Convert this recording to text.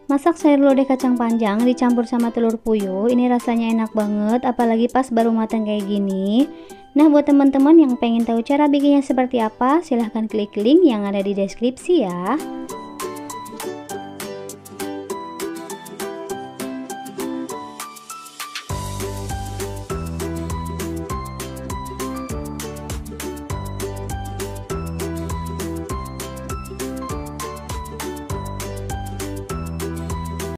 Masak sayur lodeh kacang panjang dicampur sama telur puyuh, ini rasanya enak banget, apalagi pas baru matang kayak gini. Nah, buat teman-teman yang pengen tahu cara bikinnya seperti apa, silahkan klik link yang ada di deskripsi ya.